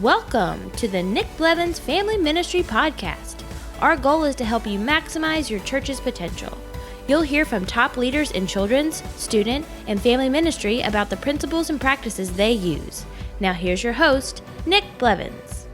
Welcome to the Nick Blevins Family Ministry Podcast. Our goal is to help you maximize your church's potential. You'll hear from top leaders in children's, student, and family ministry about the principles and practices they use. Now here's your host, Nick Blevins.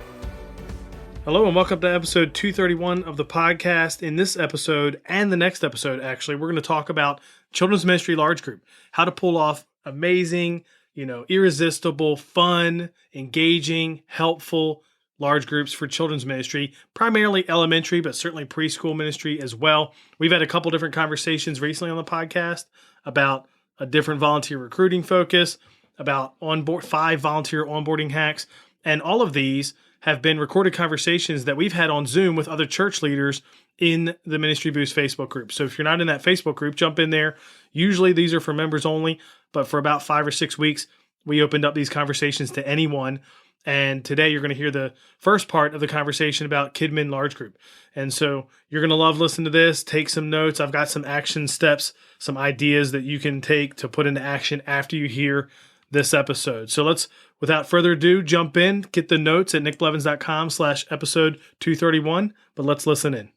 Hello and welcome to episode 231 of the podcast. In this episode and the next episode, actually, we're going to talk about children's ministry large group, how to pull off amazing, irresistible, fun, engaging, helpful large groups for children's ministry, primarily elementary, but certainly preschool ministry as well. We've had a couple different conversations recently on the podcast about a different volunteer recruiting focus, about 5 volunteer onboarding hacks, and all of these have been recorded conversations that we've had on Zoom with other church leaders in the Ministry Boost Facebook group. So if you're not in that Facebook group, jump in there. Usually these are for members only, but for about 5 or 6 weeks, we opened up these conversations to anyone. And today you're going to hear the first part of the conversation about Kidmin large group. And so you're going to love listening to this, take some notes. I've got some action steps, some ideas that you can take to put into action after you hear this episode. So let's, without further ado, jump in, get the notes at nickblevins.com/episode 231, but let's listen in.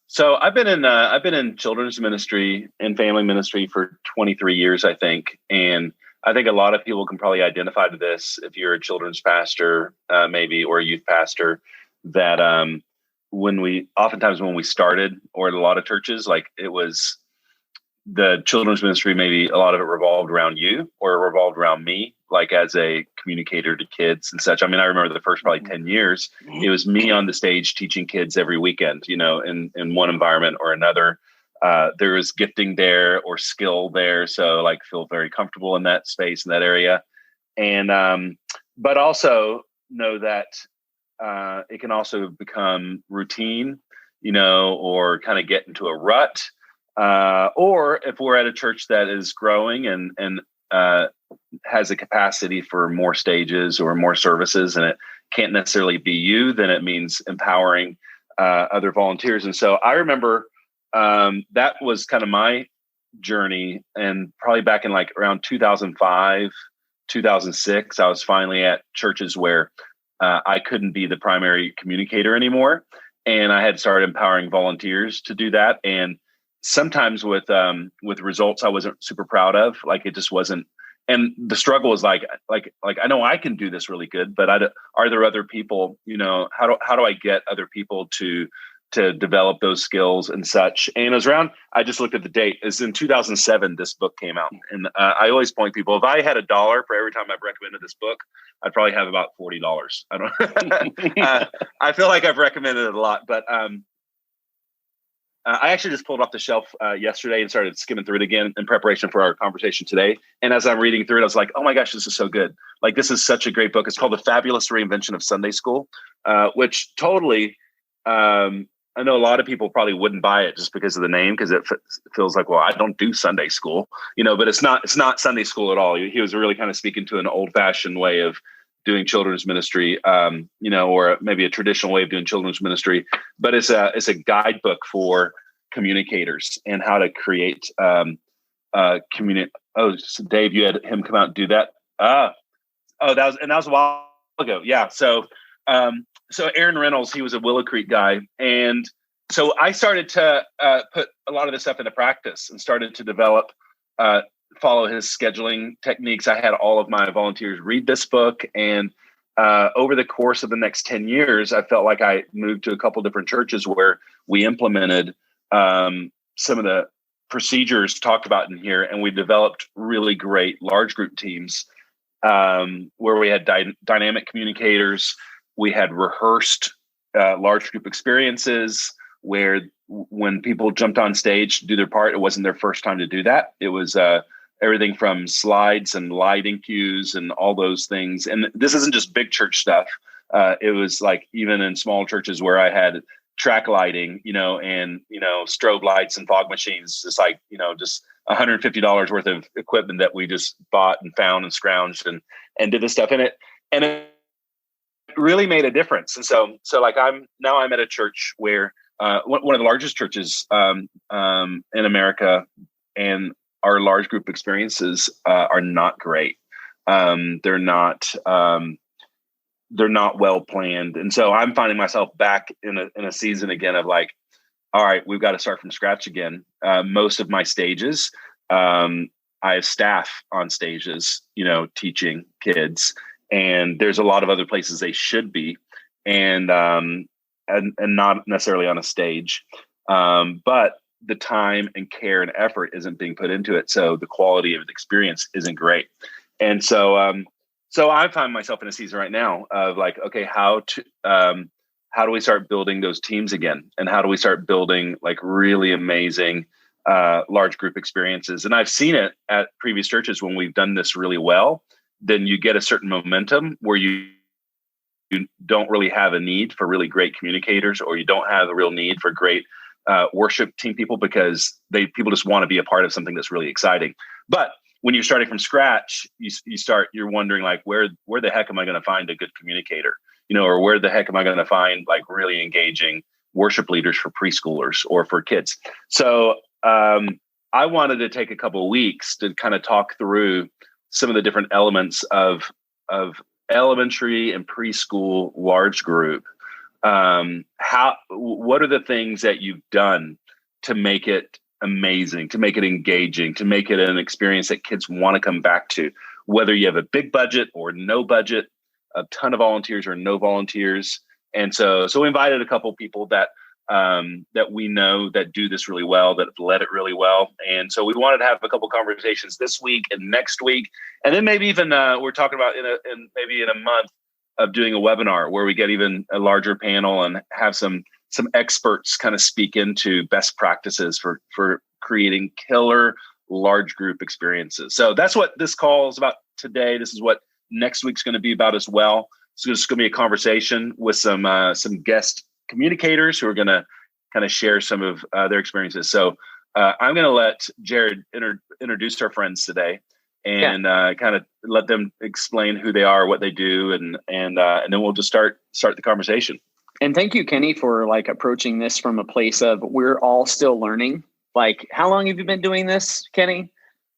So I've been in children's ministry and family ministry for 23 years, I think. And I think a lot of people can probably identify to this if you're a children's pastor, maybe, or a youth pastor, that when we started, or at a lot of churches, like it was the children's ministry, maybe a lot of it revolved around you or revolved around me, like as a communicator to kids and such. I mean, I remember the first probably 10 years, it was me on the stage teaching kids every weekend, in one environment or another. There was gifting there or skill there. So like feel very comfortable in that space, in that area. And, but also know that it can also become routine, or kind of get into a rut. Or if we're at a church that is growing and has a capacity for more stages or more services, and it can't necessarily be you, then it means empowering other volunteers. And so I remember that was kind of my journey. And probably back in like around 2005, 2006, I was finally at churches where I couldn't be the primary communicator anymore. And I had started empowering volunteers to do that. And sometimes with results I wasn't super proud of, like it just wasn't. And the struggle was like I know I can do this really good, but are there other people? How do I get other people to develop those skills and such? And it was around, I just looked at the date, it's in 2007 this book came out. And I always point people, if I had $1 for every time I've recommended this book, I'd probably have about $40. I don't I feel like I've recommended it a lot, but I actually just pulled off the shelf yesterday and started skimming through it again in preparation for our conversation today. And as I'm reading through it, I was like, oh my gosh, this is so good. Like, this is such a great book. It's called The Fabulous Reinvention of Sunday School, which totally, I know a lot of people probably wouldn't buy it just because of the name, because it feels like, well, I don't do Sunday school, but it's not Sunday school at all. He was really kind of speaking to an old fashioned way of doing children's ministry, or maybe a traditional way of doing children's ministry, but it's a guidebook for communicators and how to create community. Oh, so Dave, you had him come out and do that. That was a while ago. Yeah. So Aaron Reynolds, he was a Willow Creek guy. And so I started to put a lot of this stuff into practice and started to develop, follow his scheduling techniques. I had all of my volunteers read this book. And over the course of the next 10 years, I felt like I moved to a couple different churches where we implemented some of the procedures talked about in here. And we developed really great large group teams where we had dynamic communicators. We had rehearsed large group experiences where when people jumped on stage to do their part, it wasn't their first time to do that. It was everything from slides and lighting cues and all those things. And this isn't just big church stuff. It was like even in small churches where I had track lighting, and, strobe lights and fog machines, just like, just $150 worth of equipment that we just bought and found and scrounged and did this stuff in it. And it really made a difference. And so like I'm at a church where one of the largest churches in America, and our large group experiences are not great. They're not they're not well planned. And so I'm finding myself back in a season again of like, all right, we've got to start from scratch again. Most of my stages, I have staff on stages, teaching kids, and there's a lot of other places they should be, and not necessarily on a stage. But the time and care and effort isn't being put into it. So the quality of the experience isn't great. And so I find myself in a season right now of like, okay, how do we start building those teams again? And how do we start building like really amazing large group experiences? And I've seen it at previous churches when we've done this really well, then you get a certain momentum where you don't really have a need for really great communicators, or you don't have a real need for great worship team people, because people just want to be a part of something that's really exciting. But when you're starting from scratch, you're wondering like, where the heck am I going to find a good communicator? Or where the heck am I going to find like really engaging worship leaders for preschoolers or for kids? So I wanted to take a couple of weeks to kind of talk through some of the different elements of elementary and preschool large group. What are the things that you've done to make it amazing, to make it engaging, to make it an experience that kids want to come back to, whether you have a big budget or no budget, a ton of volunteers or no volunteers? And so we invited a couple of people that we know that do this really well, that have led it really well. And so we wanted to have a couple conversations this week and next week, and then maybe even we're talking about in a month of doing a webinar where we get even a larger panel and have some experts kind of speak into best practices for creating killer large group experiences. So that's what this call is about today. This is what next week's going to be about as well. So it's going to be a conversation with some guest communicators who are going to kind of share some of their experiences. So I'm going to let Jared introduce our friends today, and kind of let them explain who they are, what they do, and then we'll just start the conversation. And thank you, Kenny, for like approaching this from a place of we're all still learning. Like, how long have you been doing this, Kenny?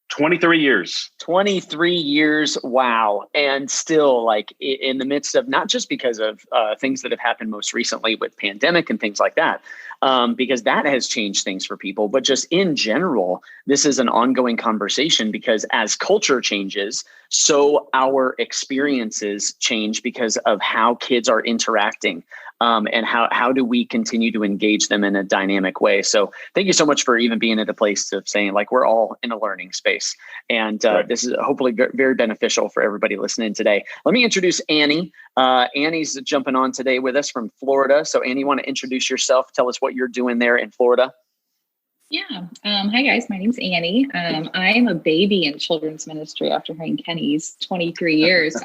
23 years. 23 years. Wow. And still like in the midst of, not just because of things that have happened most recently with pandemic and things like that, because that has changed things for people, but just in general, this is an ongoing conversation, because as culture changes, so our experiences change because of how kids are interacting. And how do we continue to engage them in a dynamic way? So thank you so much for even being at a place of saying like we're all in a learning space. And right. This is hopefully very beneficial for everybody listening today. Let me introduce Annie. Annie's jumping on today with us from Florida. So Annie, want to introduce yourself? Tell us what you're doing there in Florida. Yeah. Hi, guys. My name's Annie. I am a baby in children's ministry after hearing Kenny's 23 years.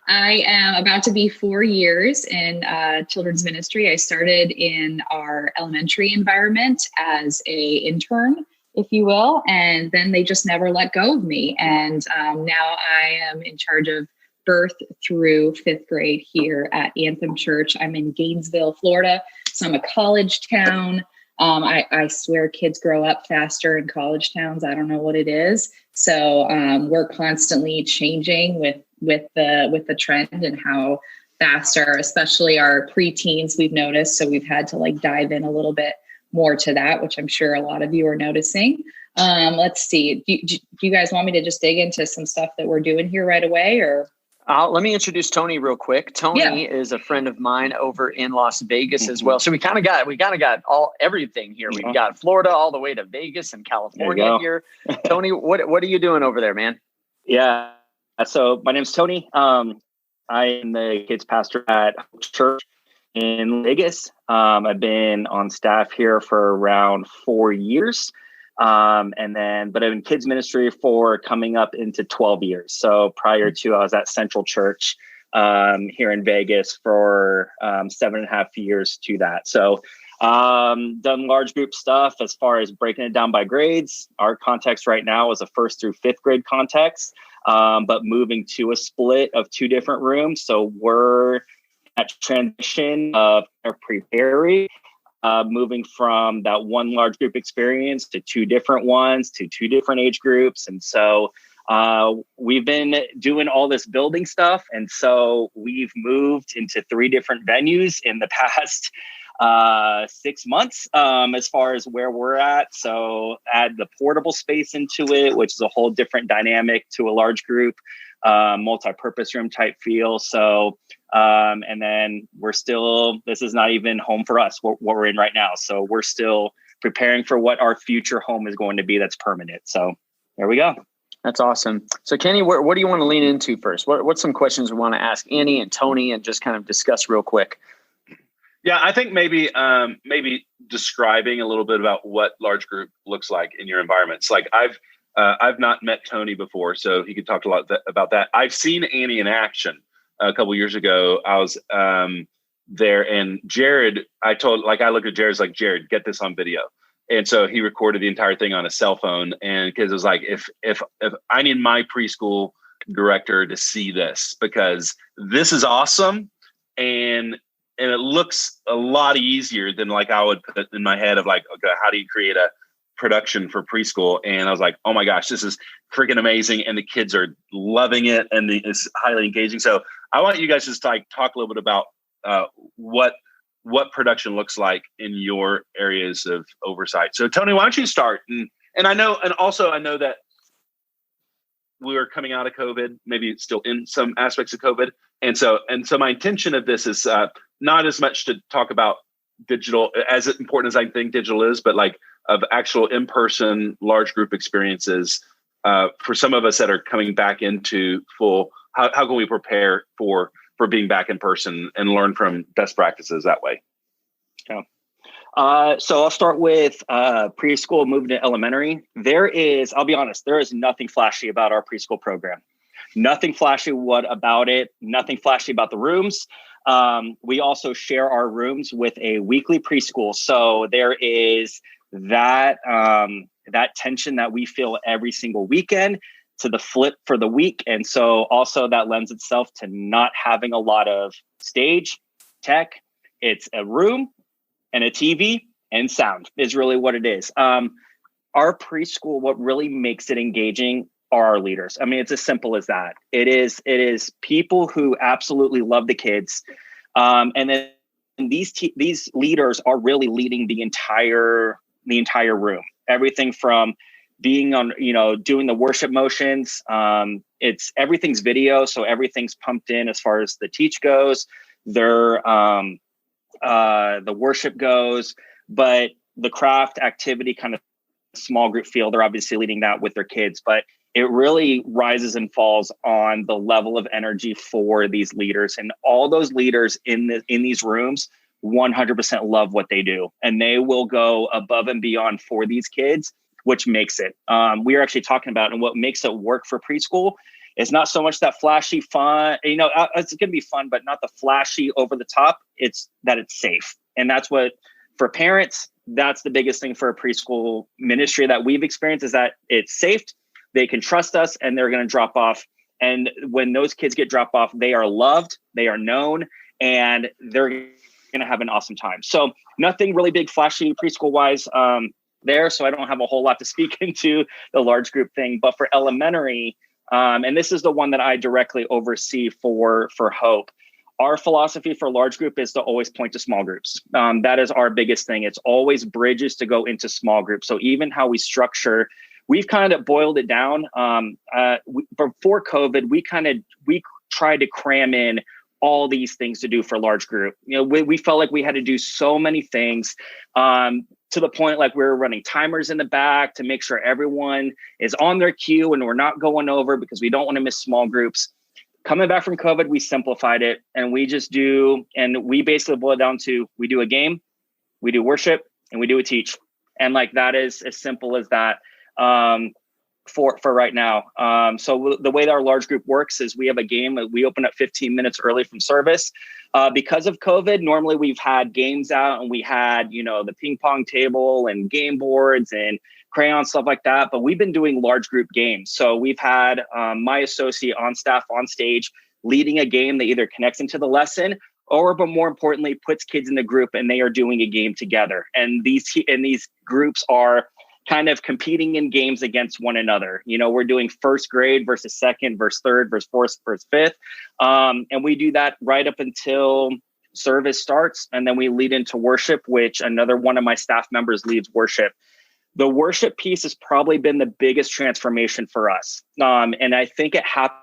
I am about to be 4 years in children's ministry. I started in our elementary environment as a intern, if you will, and then they just never let go of me. And now I am in charge of birth through fifth grade here at Anthem Church. I'm in Gainesville, Florida. So I'm a college town. I swear kids grow up faster in college towns. I don't know what it is. So we're constantly changing with the trend and how fast especially our preteens we've noticed. So we've had to like dive in a little bit more to that, which I'm sure a lot of you are noticing. Let's see. Do you guys want me to just dig into some stuff that we're doing here right away, or? Let me introduce Tony real quick. Tony is a friend of mine over in Las Vegas as well. So we kind of got everything here. We've got Florida all the way to Vegas and California here. Tony, what are you doing over there, man? Yeah. So my name's Tony. I am the kids pastor at Church in Vegas. I've been on staff here for around 4 years. But I've been in kids ministry for coming up into 12 years. So prior to, I was at Central Church here in Vegas for 7.5 years to that. So done large group stuff as far as breaking it down by grades. Our context right now is a 1st through 5th grade context, but moving to a split of 2 different rooms. So we're at transition of pre-Perry. Moving from that one large group experience to 2 different ones, to 2 different age groups. And so We've been doing all this building stuff. And so we've moved into 3 different venues in the past 6 months, as far as where we're at. So add the portable space into it, which is a whole different dynamic to a large group, multi-purpose room type feel. So, and then this is not even home for us, what we're in right now. So we're still preparing for what our future home is going to be that's permanent. So there we go. That's awesome. So Kenny, what do you want to lean into first? What's some questions we want to ask Annie and Tony and just kind of discuss real quick? Yeah, I think maybe describing a little bit about what large group looks like in your environments. Like I've not met Tony before, so he could talk a lot about that. I've seen Annie in action a couple years ago. I was there, and Jared, I looked at Jared's like, Jared, get this on video. And so he recorded the entire thing on a cell phone. And because it was like, if I need my preschool director to see this, because this is awesome. And it looks a lot easier than like I would put in my head of like, okay, how do you create a production for preschool? And I was like, oh my gosh, this is freaking amazing. And the kids are loving it, and it's highly engaging. So I want you guys to just like talk a little bit about what production looks like in your areas of oversight. So Tony, why don't you start? And I know that we were coming out of COVID, maybe still in some aspects of COVID. And so my intention of this is not as much to talk about digital, as important as I think digital is, but like of actual in-person large group experiences for some of us that are coming back into full. How can we prepare for being back in person and learn from best practices that way? Yeah. So I'll start with preschool, moving to elementary. I'll be honest, there is nothing flashy about our preschool program. Nothing flashy about it, nothing flashy about the rooms. We also share our rooms with a weekly preschool. So there is that tension that we feel every single weekend to the flip for the week. And so also that lends itself to not having a lot of stage tech. It's a room and a TV and sound is really what it is. Our preschool, what really makes it engaging are our leaders. I mean, it's as simple as that. It is people who absolutely love the kids. And then these leaders are really leading the entire room. Everything from being on, doing the worship motions. Everything's video. So everything's pumped in as far as the teach goes. The worship goes, but the craft activity kind of small group feel, they're obviously leading that with their kids, but it really rises and falls on the level of energy for these leaders. And all those leaders in these rooms 100% love what they do. And they will go above and beyond for these kids, which makes it. We are actually talking about, and what makes it work for preschool is not so much that flashy fun, it's going to be fun, but not the flashy over the top. It's that it's safe. And that's what, for parents, that's the biggest thing for a preschool ministry that we've experienced, is that it's safe. They can trust us, and they're going to drop off. And when those kids get dropped off, they are loved, they are known, and they're going to have an awesome time. So nothing really big, flashy preschool wise there. So I don't have a whole lot to speak into the large group thing, but for elementary, and this is the one that I directly oversee for Hope. Our philosophy for large group is to always point to small groups. That is our biggest thing. It's always bridges to go into small groups. So even how we structure, we've kind of boiled it down. Before COVID, we tried to cram in all these things to do for large group. We felt like we had to do so many things to the point like we were running timers in the back to make sure everyone is on their cue and we're not going over, because we don't want to miss small groups. Coming back from COVID, we simplified it, and we basically boil it down to, we do a game, we do worship, and we do a teach. And like, that is as simple as that. For right now. So the way that our large group works is we have a game. We open up 15 minutes early from service. Because of COVID, normally we've had games out, and we had, the ping pong table and game boards and crayons, stuff like that. But we've been doing large group games. So we've had my associate on staff on stage leading a game that either connects into the lesson or, but more importantly, puts kids in the group and they are doing a game together. And these groups are kind of competing in games against one another. We're doing first grade versus second versus third versus fourth versus fifth. And we do that right up until service starts. And then we lead into worship, which another one of my staff members leads worship. The worship piece has probably been the biggest transformation for us. And I think it happened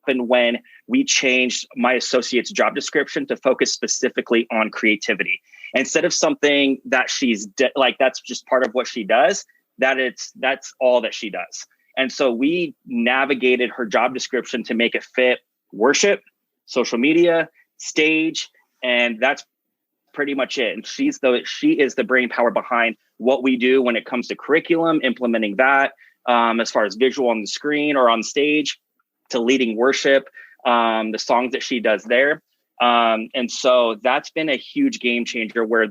when we changed my associate's job description to focus specifically on creativity. Instead of something that that's just part of what she does, that's all that she does. And so we navigated her job description to make it fit worship, social media, stage, and that's pretty much it. And she is the brain power behind what we do when it comes to curriculum, implementing that, as far as visual on the screen or on stage, to leading worship, the songs that she does there. And so that's been a huge game changer where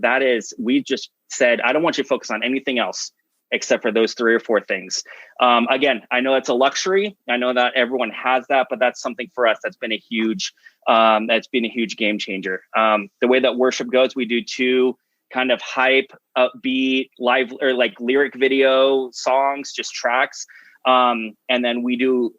we just said, I don't want you to focus on anything else except for those 3 or 4 things. Again, I know it's a luxury. I know that everyone has that, but that's something for us that's been a huge game changer. The way that worship goes, we do 2 kind of hype, upbeat, live or like lyric video songs, just tracks. And then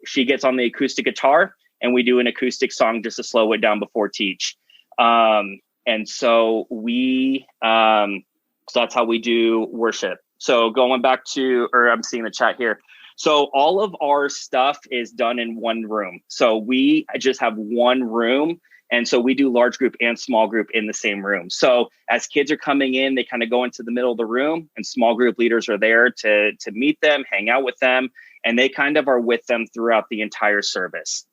she gets on the acoustic guitar and we do an acoustic song just to slow it down before teach. And so so that's how we do worship. So going back I'm seeing the chat here. So all of our stuff is done in one room. So we just have one room. And so we do large group and small group in the same room. So as kids are coming in, they kind of go into the middle of the room and small group leaders are there to meet them, hang out with them, and they kind of are with them throughout the entire service.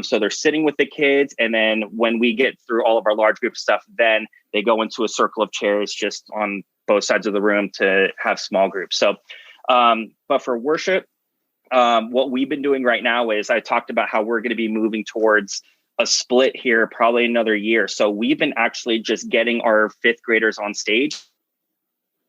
So they're sitting with the kids. And then when we get through all of our large group stuff, then they go into a circle of chairs just on both sides of the room to have small groups. So, but for worship, what we've been doing right now is I talked about how we're going to be moving towards a split here, probably another year. So we've been actually just getting our 5th graders on stage.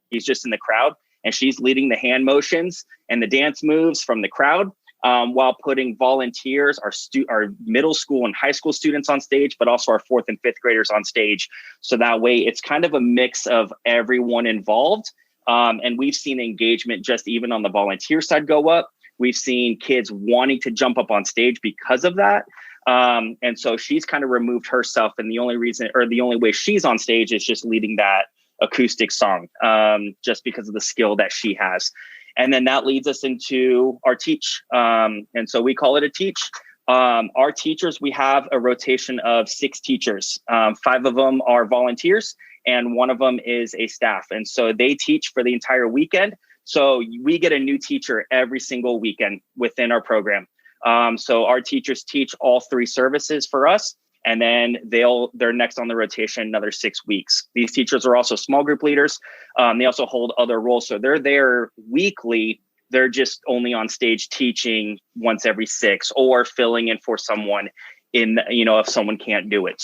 He's just in the crowd and she's leading the hand motions and the dance moves from the crowd, while putting volunteers, our middle school and high school students on stage, but also our 4th and 5th graders on stage. So that way it's kind of a mix of everyone involved. And we've seen engagement just even on the volunteer side go up. We've seen kids wanting to jump up on stage because of that. And so she's kind of removed herself. And the only way she's on stage is just leading that acoustic song, just because of the skill that she has. And then that leads us into our teach. And so we call it a teach. Our teachers, we have a rotation of 6 teachers. 5 of them are volunteers and 1 of them is a staff. And so they teach for the entire weekend. So we get a new teacher every single weekend within our program. So our teachers teach all 3 services for us, and then they're next on the rotation another 6 weeks. These teachers are also small group leaders. They also hold other roles. So they're there weekly. They're just only on stage teaching once every 6 or filling in for someone if someone can't do it.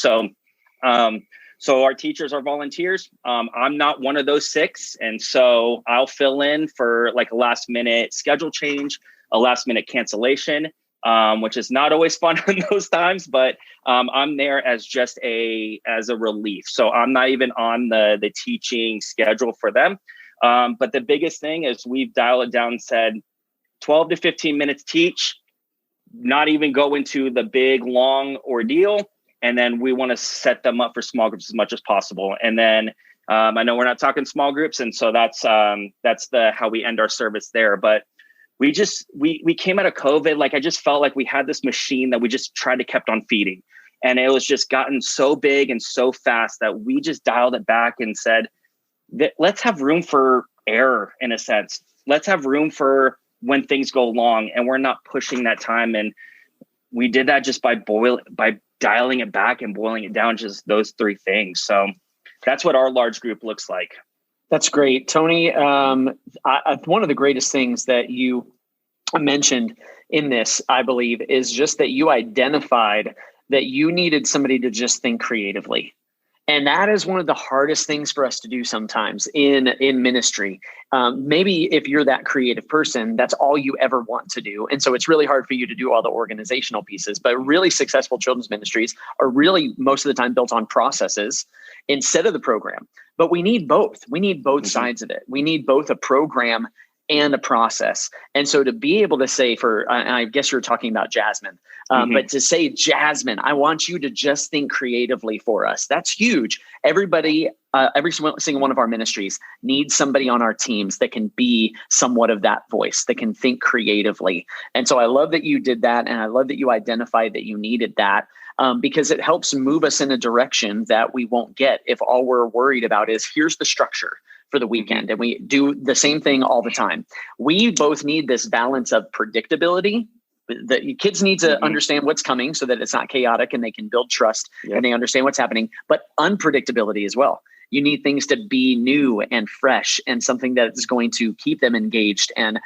So our teachers are volunteers. I'm not one of those 6. And so I'll fill in for like a last minute schedule change, a last minute cancellation, which is not always fun in those times, but I'm there as a relief. So I'm not even on the teaching schedule for them. But the biggest thing is we've dialed it down and said 12 to 15 minutes teach, not even go into the big long ordeal. And then we want to set them up for small groups as much as possible. And then I know we're not talking small groups. And so that's how we end our service there. But we came out of COVID. Like, I just felt like we had this machine that we just tried to kept on feeding. And it was just gotten so big and so fast that we just dialed it back and said, let's have room for error in a sense. Let's have room for when things go long and we're not pushing that time. And we did that just by dialing it back and boiling it down, just those 3 things. So that's what our large group looks like. That's great. Tony, one of the greatest things that you mentioned in this, I believe, is just that you identified that you needed somebody to just think creatively. And that is one of the hardest things for us to do sometimes in ministry. Maybe if you're that creative person, that's all you ever want to do. And so it's really hard for you to do all the organizational pieces. But really successful children's ministries are really most of the time built on processes instead of the program. But we need both. We need both sides of it. We need both a program and a process. And so to be able to say I guess you're talking about Jasmine, but to say, Jasmine, I want you to just think creatively for us. That's huge. Everybody, every single one of our ministries needs somebody on our teams that can be somewhat of that voice, that can think creatively. And so I love that you did that. And I love that you identified that you needed that. Because it helps move us in a direction that we won't get if all we're worried about is here's the structure for the weekend and we do the same thing all the time. We both need this balance of predictability. The kids need to understand what's coming so that it's not chaotic and they can build trust and they understand what's happening, but unpredictability as well. You need things to be new and fresh and something that is going to keep them engaged and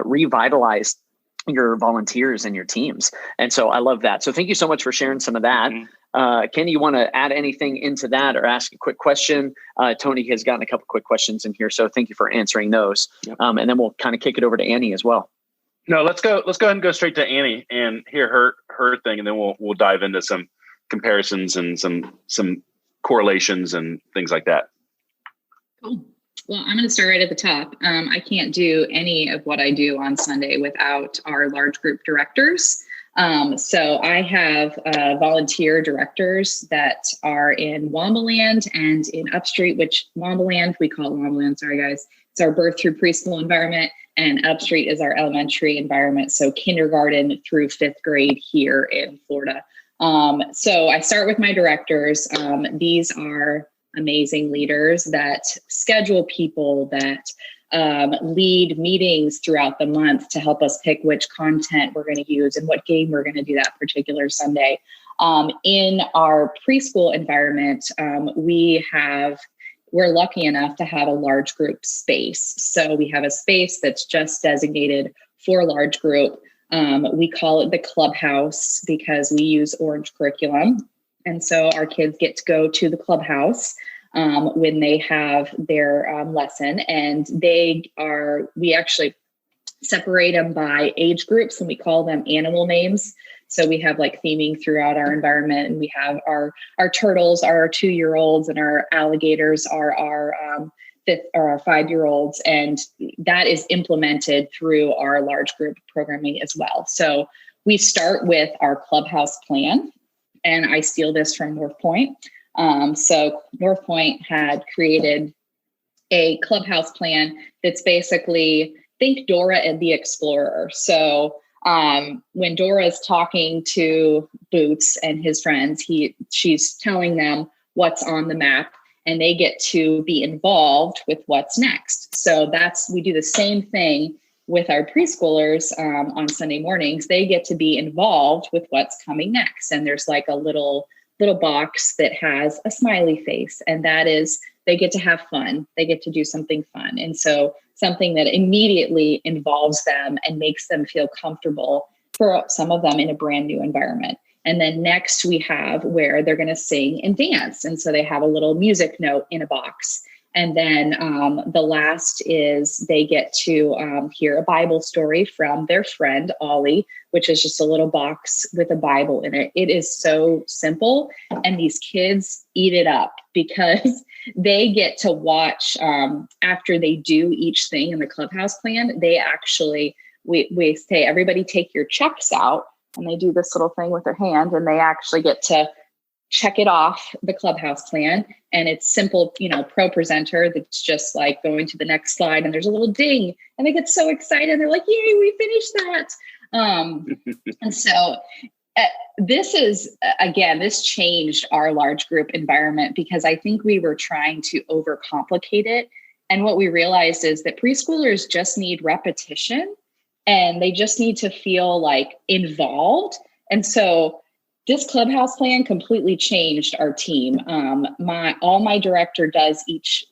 revitalize your volunteers and your teams. And so I love that. So thank you so much for sharing some of that. Kenny, you want to add anything into that or ask a quick question? Tony has gotten a couple quick questions in here. So thank you for answering those. And then we'll kind of kick it over to Annie as well. No, let's go ahead and go straight to Annie and hear her thing. And then we'll dive into some comparisons and some correlations and things like that. Cool. Well, I'm going to start right at the top. I can't do any of what I do on Sunday without our large group directors. So I have volunteer directors that are in Wombaland and in Upstreet, which Wombaland, we call it Wombaland, sorry guys. It's our birth through preschool environment, and Upstreet is our elementary environment. So kindergarten through 5th grade here in Florida. So I start with my directors. These are amazing leaders that schedule people, that lead meetings throughout the month to help us pick which content we're going to use and what game we're going to do that particular Sunday. In our preschool environment, we're lucky enough to have a large group space. So we have a space that's just designated for large group. We call it the clubhouse because we use Orange curriculum. And so our kids get to go to the clubhouse when they have their lesson, and we actually separate them by age groups, and we call them animal names. So we have like theming throughout our environment, and we have our turtles are our 2-year-olds, and our alligators are our 5-year-olds, and that is implemented through our large group programming as well. So we start with our clubhouse plan. And I steal this from North Point. So North Point had created a clubhouse plan that's basically, think Dora and the Explorer. So when Dora's talking to Boots and his friends, she's telling them what's on the map, and they get to be involved with what's next. So we do the same thing with our preschoolers on Sunday mornings. They get to be involved with what's coming next. And there's like a little box that has a smiley face. And that is, they get to have fun. They get to do something fun. And so something that immediately involves them and makes them feel comfortable for some of them in a brand new environment. And then next we have where they're going to sing and dance. And so they have a little music note in a box. And then the last is they get to hear a Bible story from their friend, Ollie, which is just a little box with a Bible in it. It is so simple. And these kids eat it up because they get to watch after they do each thing in the clubhouse plan. They actually, we say, everybody take your checks out. And they do this little thing with their hand, and they actually get to check it off the clubhouse plan. And it's simple, pro presenter that's just like going to the next slide, and there's a little ding, and they get so excited. They're like, yay, we finished that. And so this changed our large group environment because I think we were trying to overcomplicate it. And what we realized is that preschoolers just need repetition, and they just need to feel like involved. And so this clubhouse plan completely changed our team. All my director does each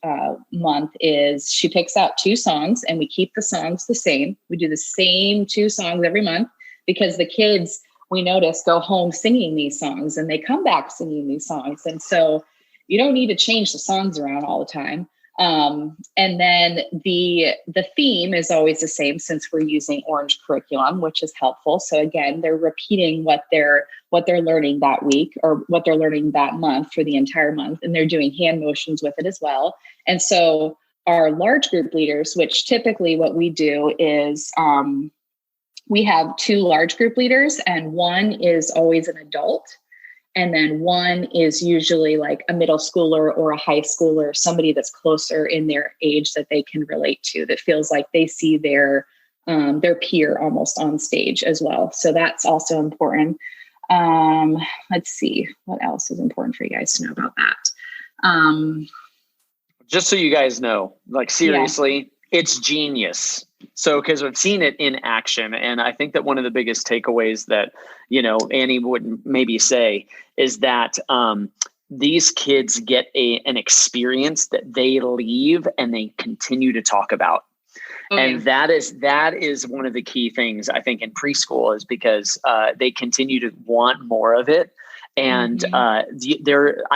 month is she picks out 2 songs, and we keep the songs the same. We do the same 2 songs every month because the kids, we notice, go home singing these songs, and they come back singing these songs. And so you don't need to change the songs around all the time. And then the theme is always the same since we're using Orange curriculum, which is helpful. So again, they're repeating what they're learning that week or what they're learning that month for the entire month. And they're doing hand motions with it as well. And so our large group leaders, which typically what we do is we have 2 large group leaders, and one is always an adult. And then one is usually like a middle schooler or a high schooler, somebody that's closer in their age that they can relate to, that feels like they see their peer almost on stage as well. So that's also important. Let's see, what else is important for you guys to know about that? Just so you guys know, like seriously, it's genius. So, because I've seen it in action. And I think that one of the biggest takeaways that, Annie would maybe say is that these kids get an experience that they leave and they continue to talk about. Okay. And that is one of the key things I think in preschool, is because they continue to want more of it. And I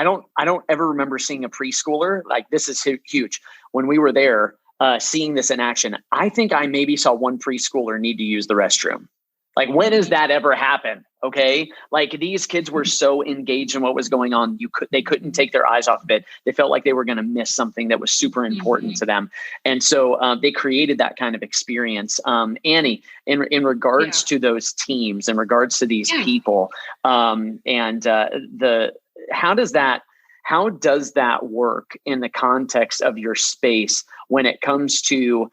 don't ever remember seeing a preschooler like this is huge. When we were there, seeing this in action, I think I maybe saw one preschooler need to use the restroom. Like, when does that ever happen? Okay. Like, these kids were so engaged in what was going on. They couldn't take their eyes off of it. They felt like they were going to miss something that was super important to them. And so they created that kind of experience. Annie, in regards to those teams, in regards to these people, how does that work in the context of your space when it comes to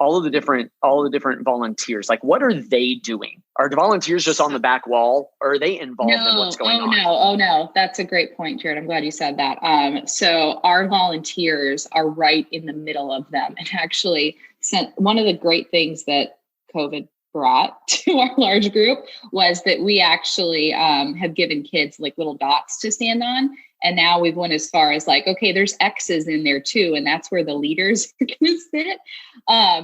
all of the different volunteers? Like, what are they doing? Are the volunteers just on the back wall, or are they involved in what's going on? Oh no. That's a great point, Jared. I'm glad you said that. So our volunteers are right in the middle of them. And actually, one of the great things that COVID brought to our large group was that we actually have given kids like little dots to stand on. And now we've went as far as like, okay, there's X's in there too. And that's where the leaders are going to sit.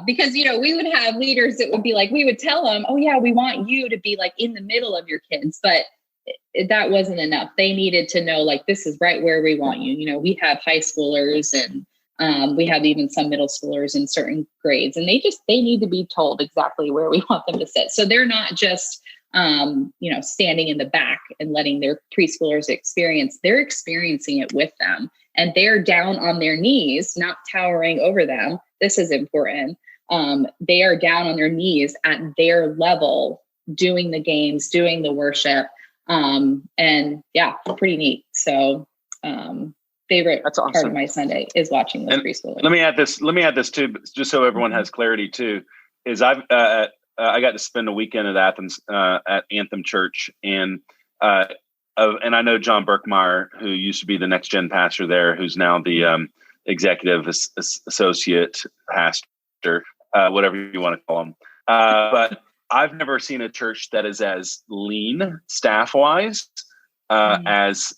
Because, we would have leaders that would be like, we would tell them, oh yeah, we want you to be like in the middle of your kids. But that wasn't enough. They needed to know, like, this is right where we want you. We have high schoolers and we have even some middle schoolers in certain grades, and they need to be told exactly where we want them to sit. So they're not just standing in the back and letting their preschoolers experience, they're experiencing it with them, and they're down on their knees, not towering over them. This is important. They are down on their knees at their level, doing the games, doing the worship. Pretty neat. So, favorite part of my Sunday is watching those preschoolers. Let me add this too, just so everyone has clarity too, is I got to spend a weekend at Athens at Anthem Church, and I know John Berkmeyer, who used to be the Next Gen pastor there, who's now the executive associate pastor, whatever you want to call him. But I've never seen a church that is as lean staff wise as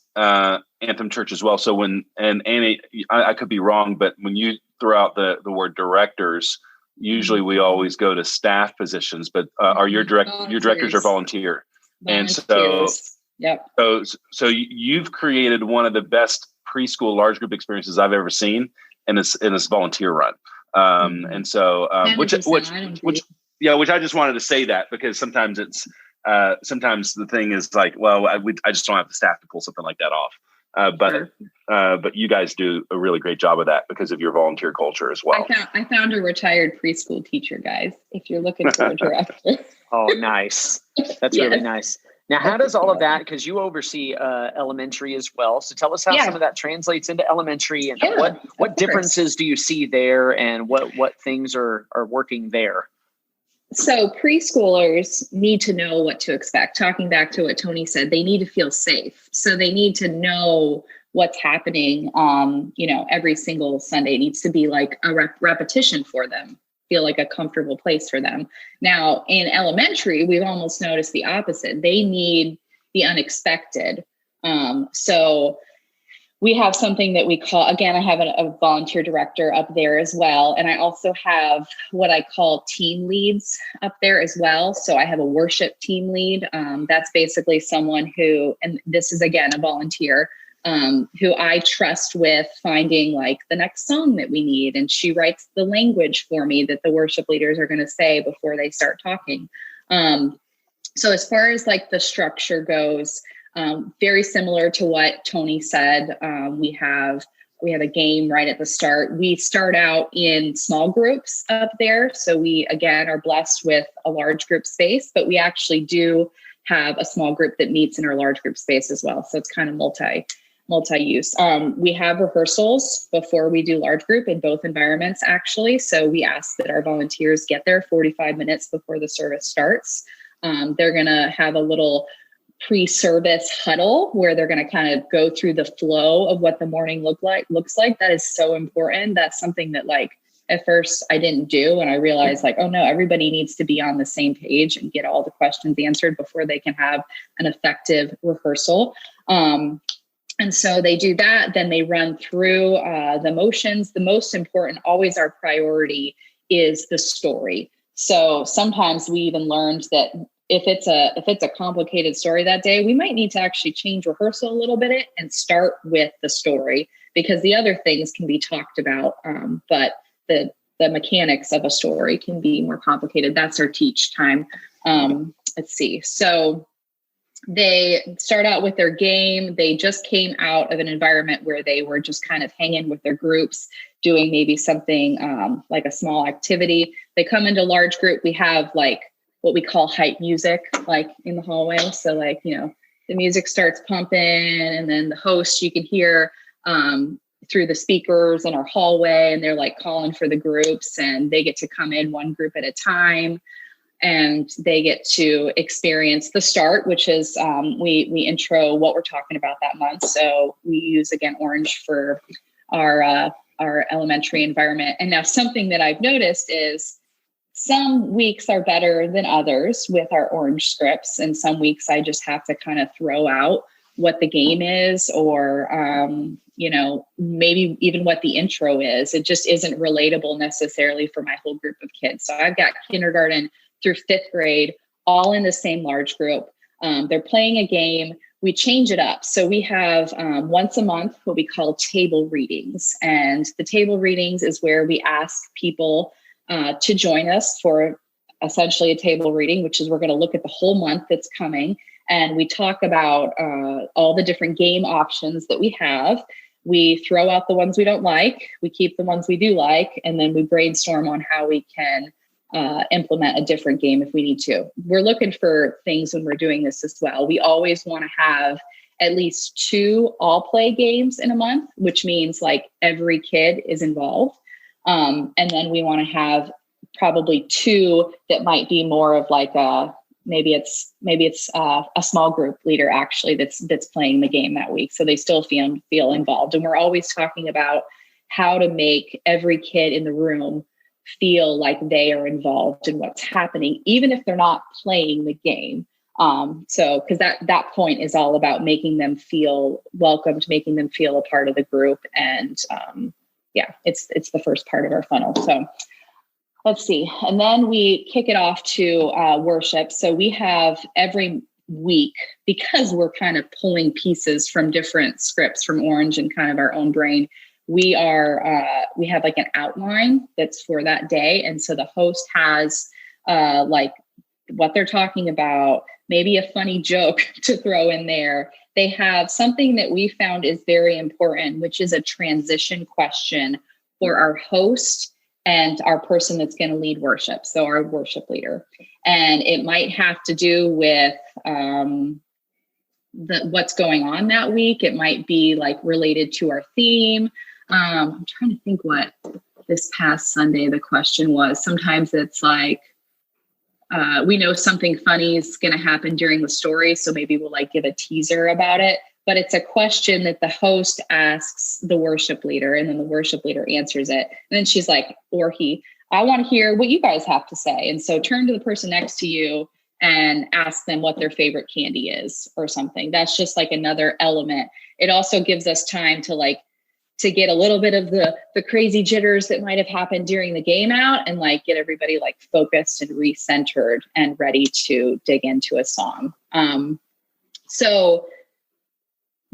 Anthem Church as well. So and Annie, I could be wrong, but when you throw out the word directors, usually we always go to staff positions, but are your directors are volunteer. And so, so you've created one of the best preschool large group experiences I've ever seen in this volunteer run. And so, which I just wanted to say that, because sometimes sometimes the thing is like, well, I just don't have the staff to pull something like that off. But you guys do a really great job of that because of your volunteer culture as well. I found a retired preschool teacher, guys, if you're looking for a director. Oh, nice. That's really nice. Now, how does all of that, because you oversee elementary as well. So tell us how some of that translates into elementary, and what differences do you see there, and what things are working there? So preschoolers need to know what to expect. Talking back to what Tony said, they need to feel safe. So they need to know what's happening, every single Sunday. It needs to be like a repetition for them, feel like a comfortable place for them. Now, in elementary, we've almost noticed the opposite. They need the unexpected. So we have something that we call, again, I have a volunteer director up there as well. And I also have what I call team leads up there as well. So I have a worship team lead. That's basically someone who, and this is again, a volunteer, who I trust with finding like the next song that we need. And she writes the language for me that the worship leaders are going to say before they start talking. So as far as like the structure goes, very similar to what Tony said. We have we have a game right at the start. We start out in small groups up there. So we, again, are blessed with a large group space, but we actually do have a small group that meets in our large group space as well. So it's kind of multi-use. We have rehearsals before we do large group in both environments, actually. So we ask that our volunteers get there 45 minutes before the service starts. They're going to have a little pre-service huddle where they're going to kind of go through the flow of what the morning looks like. That is so important. That's something that, like, at first I didn't do. And I realized, like, oh no, everybody needs to be on the same page and get all the questions answered before they can have an effective rehearsal. And so they do that. Then they run through the motions. The most important, always our priority, is the story. So sometimes we even learned that if it's a complicated story that day, we might need to actually change rehearsal a little bit and start with the story, because the other things can be talked about, but the mechanics of a story can be more complicated. That's our teach time. Let's see. So they start out with their game. They just came out of an environment where they were just kind of hanging with their groups, doing maybe something like a small activity. They come into large group. We have like what we call hype music, like in the hallway. So like, the music starts pumping, and then the host, you can hear through the speakers in our hallway, and they're like calling for the groups, and they get to come in one group at a time, and they get to experience the start, which is we intro what we're talking about that month. So we use, again, orange for our elementary environment. And now something that I've noticed is some weeks are better than others with our orange scripts. And some weeks I just have to kind of throw out what the game is, or, maybe even what the intro is. It just isn't relatable necessarily for my whole group of kids. So I've got kindergarten through 5th grade, all in the same large group. They're playing a game. We change it up. So we have once a month what we call table readings. And the table readings is where we ask people to join us for essentially a table reading, which is we're going to look at the whole month that's coming. And we talk about all the different game options that we have. We throw out the ones we don't like. We keep the ones we do like. And then we brainstorm on how we can implement a different game if we need to. We're looking for things when we're doing this as well. We always want to have at least 2 all play games in a month, which means like every kid is involved. And then we want to have probably 2 that might be more of like maybe it's a small group leader actually that's playing the game that week. So they still feel involved. And we're always talking about how to make every kid in the room feel like they are involved in what's happening, even if they're not playing the game. So because that point is all about making them feel welcomed, making them feel a part of the group. And it's the first part of our funnel. So let's see. And then we kick it off to worship. So we have every week, because we're kind of pulling pieces from different scripts from Orange and kind of our own brain, we have like an outline that's for that day. And so the host has like what they're talking about, maybe a funny joke to throw in there. They have something that we found is very important, which is a transition question for our host and our person that's going to lead worship. So our worship leader. And it might have to do with what's going on that week. It might be like related to our theme. I'm trying to think what this past Sunday the question was. Sometimes it's like, we know something funny is going to happen during the story, so maybe we'll like give a teaser about it. But it's a question that the host asks the worship leader, and then the worship leader answers it. And then she's like, or he, I want to hear what you guys have to say. And so turn to the person next to you and ask them what their favorite candy is or something. That's just like another element. It also gives us time to get a little bit of the crazy jitters that might have happened during the game out, and like get everybody like focused and recentered and ready to dig into a song. So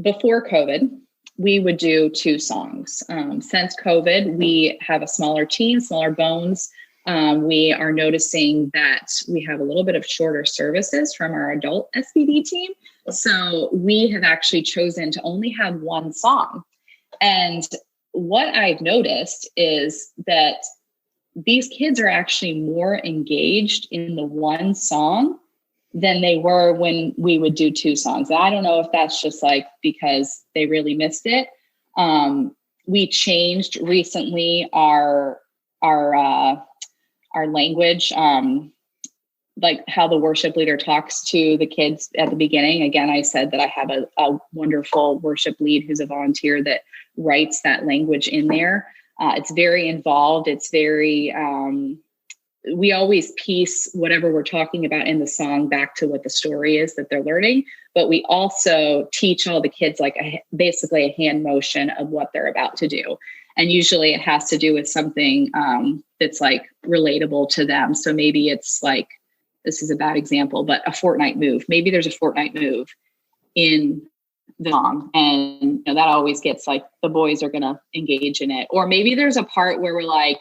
before COVID, we would do 2 songs. Since COVID, we have a smaller team, smaller bones. We are noticing that we have a little bit of shorter services from our adult SBD team. So we have actually chosen to only have 1 song. And what I've noticed is that these kids are actually more engaged in the one song than they were when we would do two songs. I don't know if that's just like because they really missed it. We changed recently our language, like how the worship leader talks to the kids at the beginning. Again, I said that I have a wonderful worship lead who's a volunteer that writes that language in there. It's very involved. It's very, we always piece whatever we're talking about in the song back to what the story is that they're learning. But we also teach all the kids like basically a hand motion of what they're about to do. And usually it has to do with something that's like relatable to them. So maybe it's like, this is a bad example, but a Fortnite move. Maybe there's a Fortnite move in the song, and that always gets like the boys are going to engage in it. Or maybe there's a part where we're like,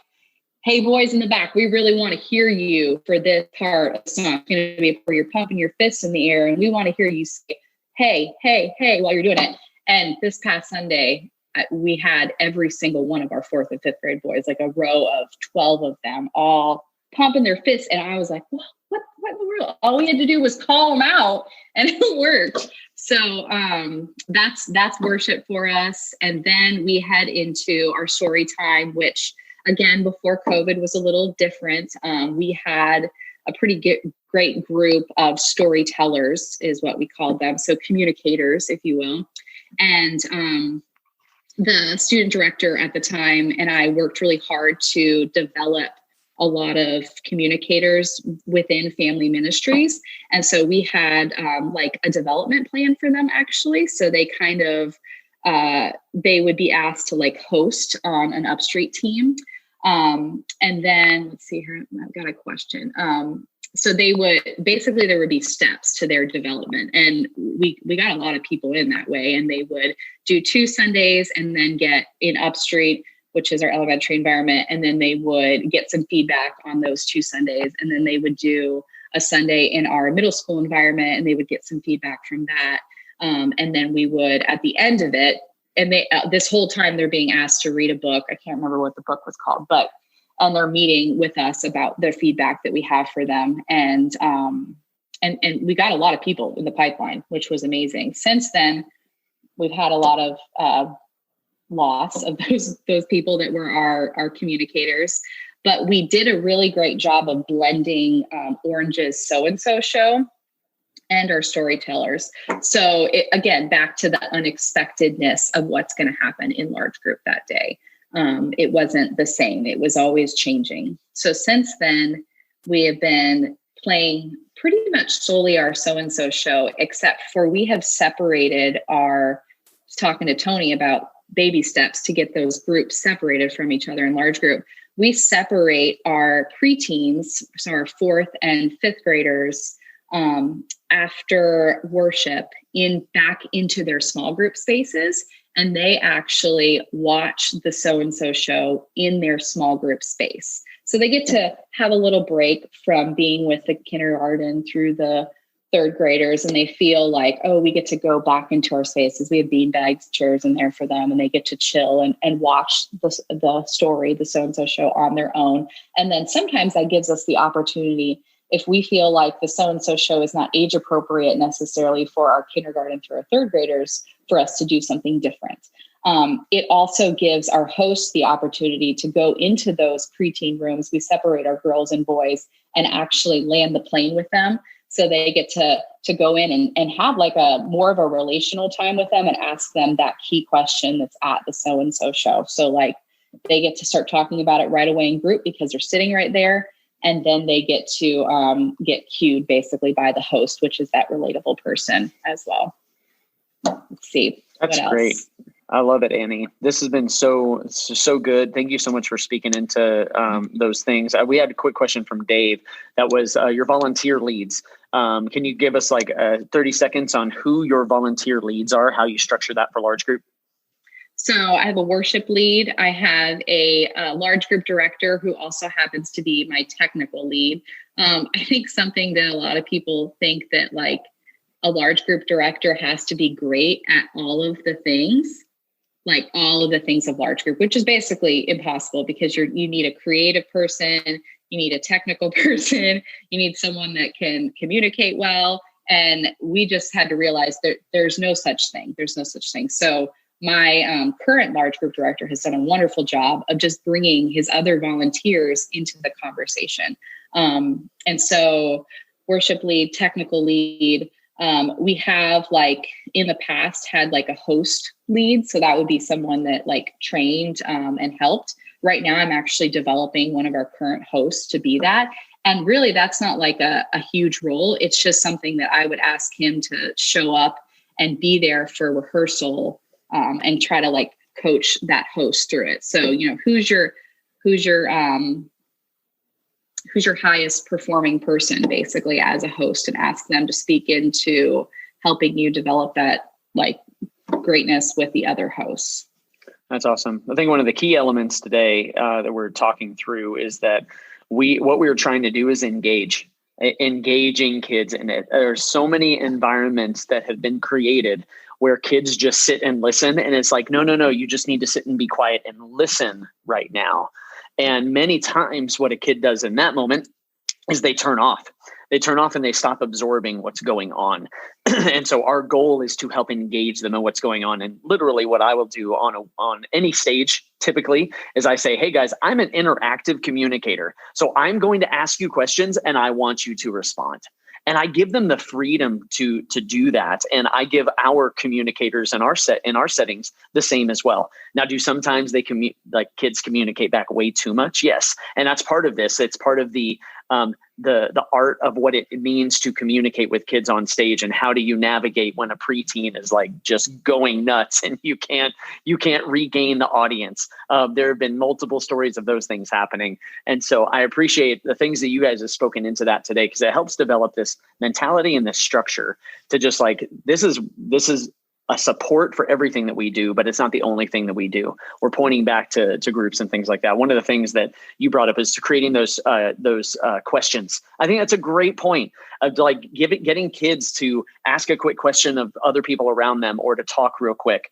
hey, boys in the back, we really want to hear you for this part of the song. It's going to be where you're pumping your fists in the air, and we want to hear you say, hey, hey, hey, while you're doing it. And this past Sunday, we had every single one of our 4th and 5th grade boys, like a row of 12 of them, all pumping their fists. And I was like, what in the world? All we had to do was call them out and it worked. So that's worship for us. And then we head into our story time, which again, before COVID was a little different. We had a pretty great group of storytellers is what we called them. So communicators, if you will. And the student director at the time and I worked really hard to develop a lot of communicators within family ministries. And so we had like a development plan for them actually. So they kind of, they would be asked to like host on an upstreet team. And then let's see here, I've got a question. So they would, basically there would be steps to their development. And we got a lot of people in that way, and they would do 2 Sundays and then get in upstreet, which is our elementary environment. And then they would get some feedback on those 2 Sundays. And then they would do a Sunday in our middle school environment and they would get some feedback from that. And then we would, at the end of it, and they, this whole time they're being asked to read a book. I can't remember what the book was called, but they're meeting with us about the feedback that we have for them. And we got a lot of people in the pipeline, which was amazing. Since then, we've had a lot of loss of those people that were our communicators, but we did a really great job of blending Orange's So-and-So show and our storytellers. So again, back to the unexpectedness of what's going to happen in large group that day. It wasn't the same. It was always changing. So since then, we have been playing pretty much solely our So-and-So show, except for we have separated talking to Tony about baby steps to get those groups separated from each other in large group. We separate our preteens, so our 4th and 5th graders, after worship back into their small group spaces. And they actually watch the So-and-So show in their small group space. So they get to have a little break from being with the kindergarten through the 3rd graders, and they feel like, oh, we get to go back into our spaces. We have beanbags, chairs in there for them, and they get to chill and watch the story, the So-and-So show on their own. And then sometimes that gives us the opportunity, if we feel like the So-and-So show is not age appropriate necessarily for our kindergarten through our 3rd graders, for us to do something different. It also gives our hosts the opportunity to go into those preteen rooms. We separate our girls and boys and actually land the plane with them. So they get to go in and have like more of a relational time with them and ask them that key question that's at the So-and-So show. So like they get to start talking about it right away in group because they're sitting right there. And then they get to get cued basically by the host, which is that relatable person as well. Let's see. That's great. I love it, Annie. This has been so good. Thank you so much for speaking into those things. We had a quick question from Dave. That was your volunteer leads. Can you give us like 30 seconds on who your volunteer leads are, how you structure that for large group? So I have a worship lead. I have a large group director who also happens to be my technical lead. I think something that a lot of people think that like a large group director has to be great at all of the things. like all of the things of large group, which is basically impossible because you need a creative person, you need a technical person, you need someone that can communicate well. And we just had to realize that there's no such thing. There's no such thing. So my current large group director has done a wonderful job of just bringing his other volunteers into the conversation. And so worship lead, technical lead, we have like in the past had like a host lead. So that would be someone that like trained and helped. Right now, I'm actually developing one of our current hosts to be that. And really, that's not like a huge role. It's just something that I would ask him to show up and be there for rehearsal and try to like coach that host through it. So, you know, who's your highest performing person basically as a host, and ask them to speak into helping you develop that like greatness with the other hosts. That's awesome. I think one of the key elements today that we're talking through is that what we were trying to do is engaging kids in it. There are so many environments that have been created where kids just sit and listen. And it's like, no, you just need to sit and be quiet and listen right now. And many times what a kid does in that moment is they turn off. They turn off and they stop absorbing what's going on. And so our goal is to help engage them in what's going on. And literally what I will do on any stage typically is I say, hey guys, I'm an interactive communicator. So I'm going to ask you questions and I want you to respond. And I give them the freedom to do that. And I give our communicators in our settings the same as well. Now, do sometimes kids communicate back way too much? Yes. And that's part of this. It's part of the art of what it means to communicate with kids on stage, and how do you navigate when a preteen is like just going nuts and you can't regain the audience. There have been multiple stories of those things happening. And so I appreciate the things that you guys have spoken into that today, because it helps develop this mentality and this structure to just like, this is a support for everything that we do, but it's not the only thing that we do. We're pointing back to groups and things like that. One of the things that you brought up is to creating those questions. I think that's a great point of like getting kids to ask a quick question of other people around them, or to talk real quick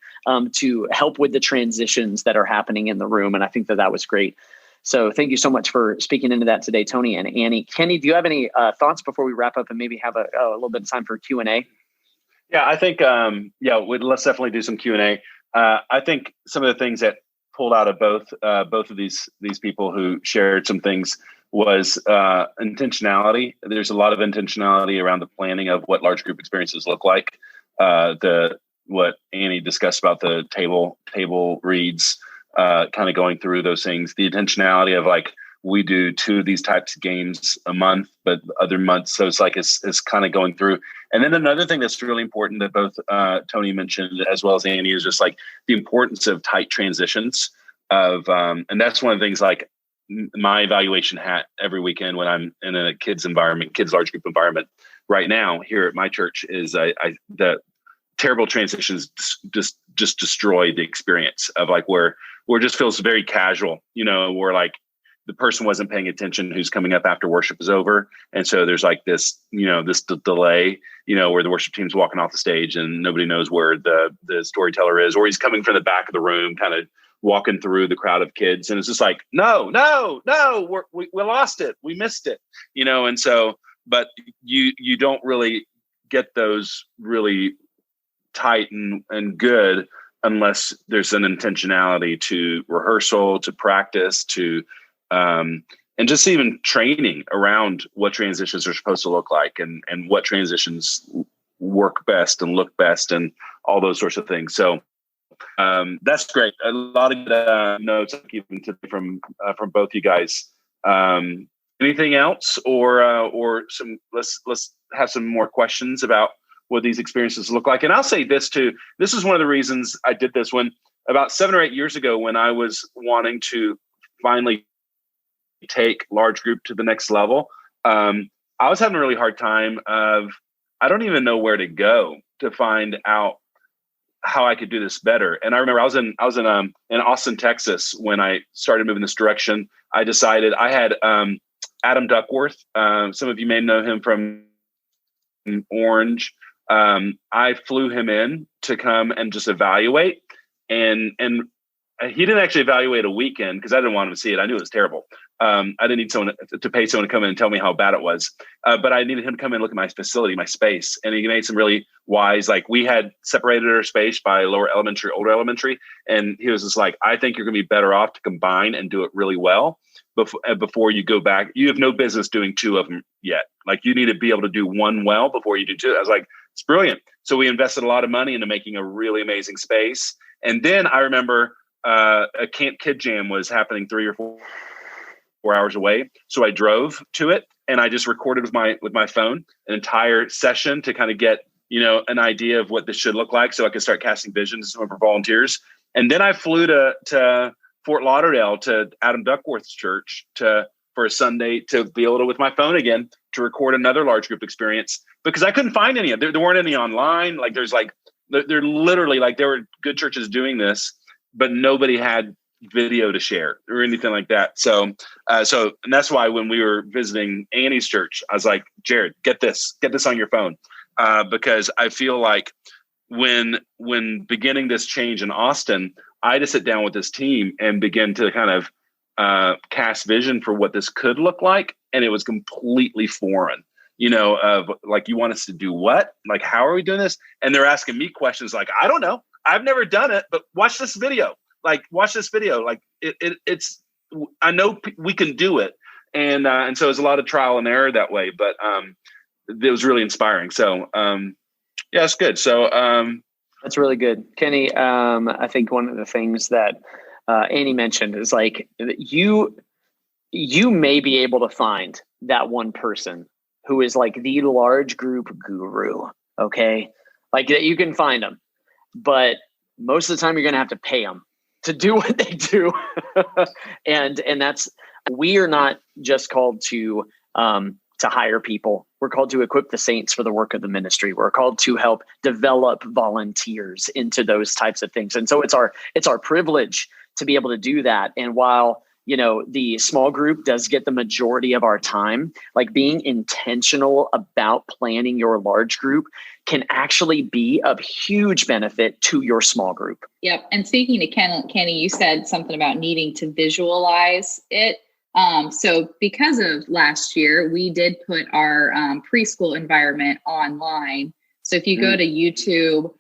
to help with the transitions that are happening in the room. And I think that was great. So thank you so much for speaking into that today, Tony and Annie. Kenny, do you have any thoughts before we wrap up and maybe have a little bit of time for Q&A? Yeah, I think, let's definitely do some Q&A. I think some of the things that pulled out of both of these people who shared some things was intentionality. There's a lot of intentionality around the planning of what large group experiences look like. What Annie discussed about the table reads, kind of going through those things, the intentionality of like, we do 2 of these types of games a month, but other months. So it's like, it's kind of going through. And then another thing that's really important that both Tony mentioned as well as Annie is just like the importance of tight transitions and that's one of the things, like my evaluation hat every weekend when I'm in a kids large group environment right now here at my church is the terrible transitions just destroy the experience of like where it just feels very casual, where like the person wasn't paying attention who's coming up after worship is over. And so there's like this, this delay, where the worship team's walking off the stage and nobody knows where the storyteller is, or he's coming from the back of the room, kind of walking through the crowd of kids. And it's just like, no, we lost it. We missed it, and so, but you don't really get those really tight and good unless there's an intentionality to rehearsal, to practice, to, and just even training around what transitions are supposed to look like and what transitions work best and look best and all those sorts of things. So that's great. A lot of notes I'm keeping from both you guys. Anything else or some, let's have some more questions about what these experiences look like. And I'll say this too. This is one of the reasons I did this when about 7 or 8 years ago, when I was wanting to finally take large group to the next level. I was having a really hard time of, I don't even know where to go to find out how I could do this better. And I remember I was in Austin, Texas, when I started moving this direction. I decided I had Adam Duckworth. Some of you may know him from Orange. I flew him in to come and just evaluate. and he didn't actually evaluate a weekend because I didn't want him to see it. I knew it was terrible. I didn't need someone to pay someone to come in and tell me how bad it was. But I needed him to come in and look at my facility, my space. And he made some really wise, like we had separated our space by lower elementary, older elementary. And he was just like, I think you're going to be better off to combine and do it really well before you go back. You have no business doing two of them yet. Like you need to be able to do one well before you do two. I was like, it's brilliant. So we invested a lot of money into making a really amazing space. And then I remember a Camp Kid Jam was happening 3 or 4 hours away. So I drove to it and I just recorded with my phone an entire session to kind of get, an idea of what this should look like so I could start casting visions for volunteers. And then I flew to Fort Lauderdale to Adam Duckworth's church for a Sunday to be able to, with my phone again, to record another large group experience because I couldn't find any. There weren't any online. Like they're literally like there were good churches doing this, but nobody had video to share or anything like that. So and that's why when we were visiting Annie's church, I was like, Jared, get this on your phone. Because I feel like when beginning this change in Austin, I had to sit down with this team and begin to kind of cast vision for what this could look like. And it was completely foreign, of like, you want us to do what? Like, how are we doing this? And they're asking me questions like, I don't know. I've never done it, but watch this video. Like, it's, I know we can do it. And so it was a lot of trial and error that way, but it was really inspiring. So, yeah, it's good. So, that's really good. Kenny, I think one of the things that Annie mentioned is like, you may be able to find that one person who is like the large group guru. Okay. Like that you can find them, but most of the time you're going to have to pay them to do what they do. and that's, we are not just called to hire people. We're called to equip the saints for the work of the ministry. We're called to help develop volunteers into those types of things. And so it's our privilege to be able to do that. And while, the small group does get the majority of our time, like being intentional about planning your large group can actually be of huge benefit to your small group. Yep. And speaking to Kenny, you said something about needing to visualize it. So because of last year, we did put our preschool environment online. So if you go to youtube.com,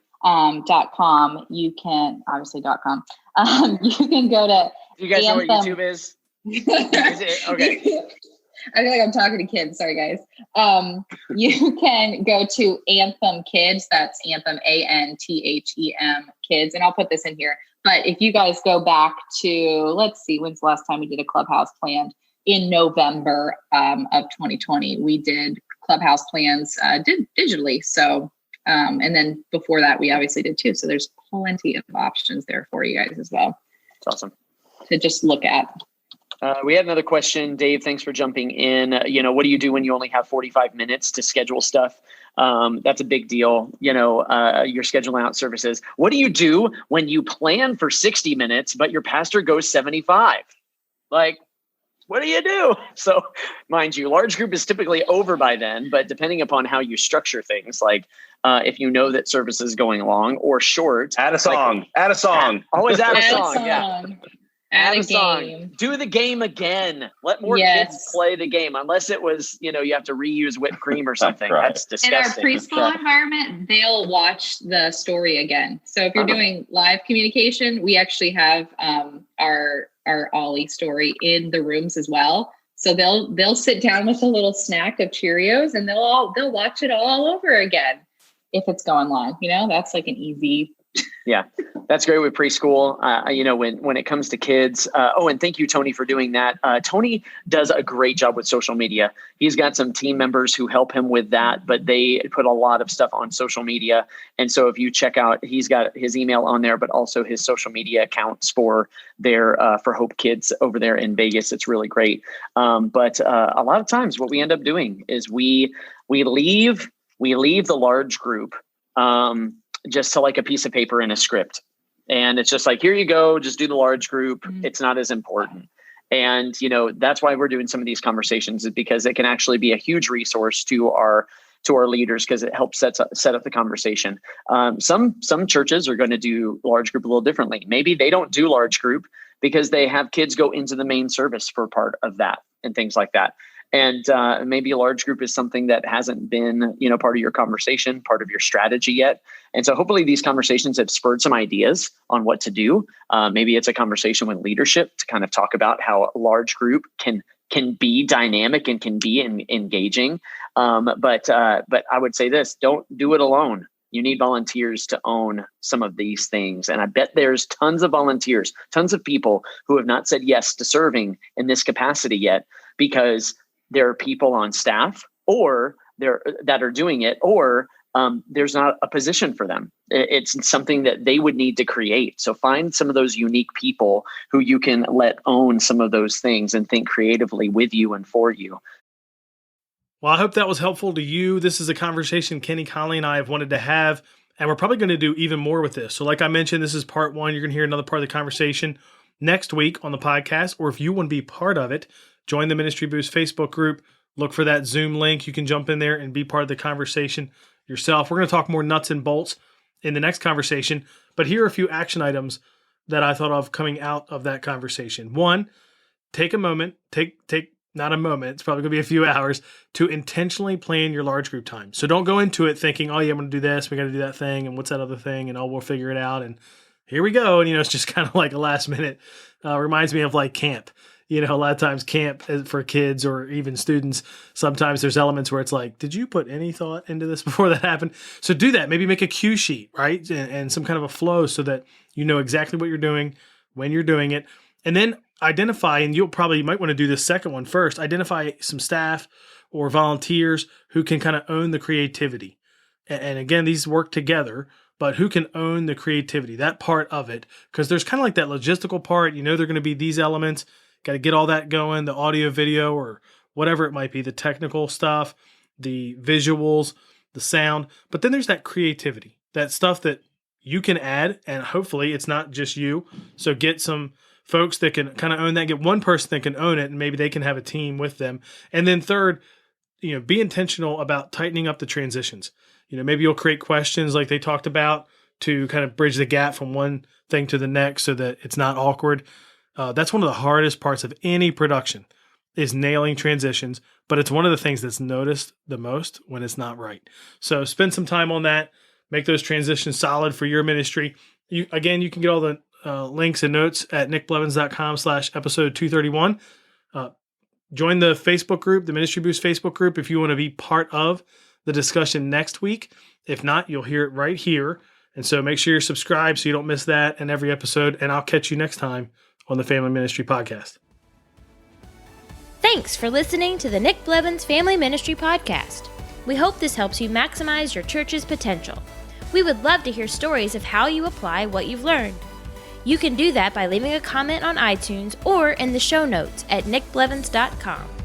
you can obviously .com. You can go to. Do you guys know what YouTube is? Okay. I feel like I'm talking to kids. Sorry, guys. You can go to Anthem Kids. That's Anthem, ANTHEM Kids. And I'll put this in here. But if you guys go back to, let's see, when's the last time we did a Clubhouse plan? In November of 2020, we did Clubhouse plans digitally. So, and then before that, we obviously did too. So there's plenty of options there for you guys as well. It's awesome to just look at. We had another question. Dave, thanks for jumping in. What do you do when you only have 45 minutes to schedule stuff? That's a big deal. You're scheduling out services. What do you do when you plan for 60 minutes, but your pastor goes 75? Like, what do you do? So mind you, large group is typically over by then, but depending upon how you structure things, like if you know that service is going long or short. Add a song. Always add a song. Yeah. Add a song. game. Do the game again. Let more kids play the game. Unless it was, you have to reuse whipped cream or something. Right. That's disgusting. In our preschool environment, they'll watch the story again. So if you're doing live communication, we actually have our Ollie story in the rooms as well. So they'll sit down with a little snack of Cheerios and they'll watch it all over again if it's going live. That's like an easy. Yeah, that's great with preschool. When it comes to kids. And thank you, Tony, for doing that. Tony does a great job with social media. He's got some team members who help him with that, but they put a lot of stuff on social media. And so if you check out, he's got his email on there, but also his social media accounts for for Hope Kids over there in Vegas. It's really great. But a lot of times what we end up doing is we leave the large group just to like a piece of paper and a script. And it's just like, here you go, just do the large group. Mm-hmm. It's not as important. And, that's why we're doing some of these conversations, is because it can actually be a huge resource to our to our leaders because it helps set up the conversation. Some churches are going to do large group a little differently. Maybe they don't do large group because they have kids go into the main service for part of that and things like that. And maybe a large group is something that hasn't been, part of your conversation, part of your strategy yet. And so hopefully these conversations have spurred some ideas on what to do. Maybe it's a conversation with leadership to kind of talk about how a large group can be dynamic and can be engaging. But I would say this: don't do it alone. You need volunteers to own some of these things. And I bet there's tons of volunteers, tons of people who have not said yes to serving in this capacity yet because there are people on staff or that are doing it, or there's not a position for them. It's something that they would need to create. So find some of those unique people who you can let own some of those things and think creatively with you and for you. Well, I hope that was helpful to you. This is a conversation Kenny, Conley, and I have wanted to have, and we're probably going to do even more with this. So like I mentioned, this is part one. You're going to hear another part of the conversation next week on the podcast, or if you want to be part of it, join the Ministry Boost Facebook group. Look for that Zoom link. You can jump in there and be part of the conversation yourself. We're going to talk more nuts and bolts in the next conversation, but here are a few action items that I thought of coming out of that conversation. One, take a moment, not a moment, it's probably going to be a few hours, to intentionally plan your large group time. So don't go into it thinking, oh yeah, I'm going to do this, we got to do that thing, and what's that other thing, and oh, we'll figure it out, and here we go. And, it's just kind of like a last minute, reminds me of like camp. A lot of times camp for kids or even students, sometimes there's elements where it's like, did you put any thought into this before that happened? So do that. Maybe make a cue sheet, right? And some kind of a flow so that you know exactly what you're doing, when you're doing it. And then identify, and you might want to do this second one first, identify some staff or volunteers who can kind of own the creativity. And again, these work together, but who can own the creativity, that part of it. Because there's kind of like that logistical part, they're going to be these elements. Got to get all that going, the audio, video, or whatever it might be, the technical stuff, the visuals, the sound. But then there's that creativity, that stuff that you can add, and hopefully it's not just you. So get some folks that can kind of own that, get one person that can own it, and maybe they can have a team with them. And then third, be intentional about tightening up the transitions. Maybe you'll create questions like they talked about to kind of bridge the gap from one thing to the next so that it's not awkward. That's one of the hardest parts of any production is nailing transitions, but it's one of the things that's noticed the most when it's not right. So spend some time on that. Make those transitions solid for your ministry. You can get all the links and notes at nickblevins.com/episode 231. Join the Facebook group, the Ministry Boost Facebook group, if you want to be part of the discussion next week. If not, you'll hear it right here. And so make sure you're subscribed so you don't miss that in every episode. And I'll catch you next time on the Family Ministry Podcast. Thanks for listening to the Nick Blevins Family Ministry Podcast. We hope this helps you maximize your church's potential. We would love to hear stories of how you apply what you've learned. You can do that by leaving a comment on iTunes or in the show notes at nickblevins.com.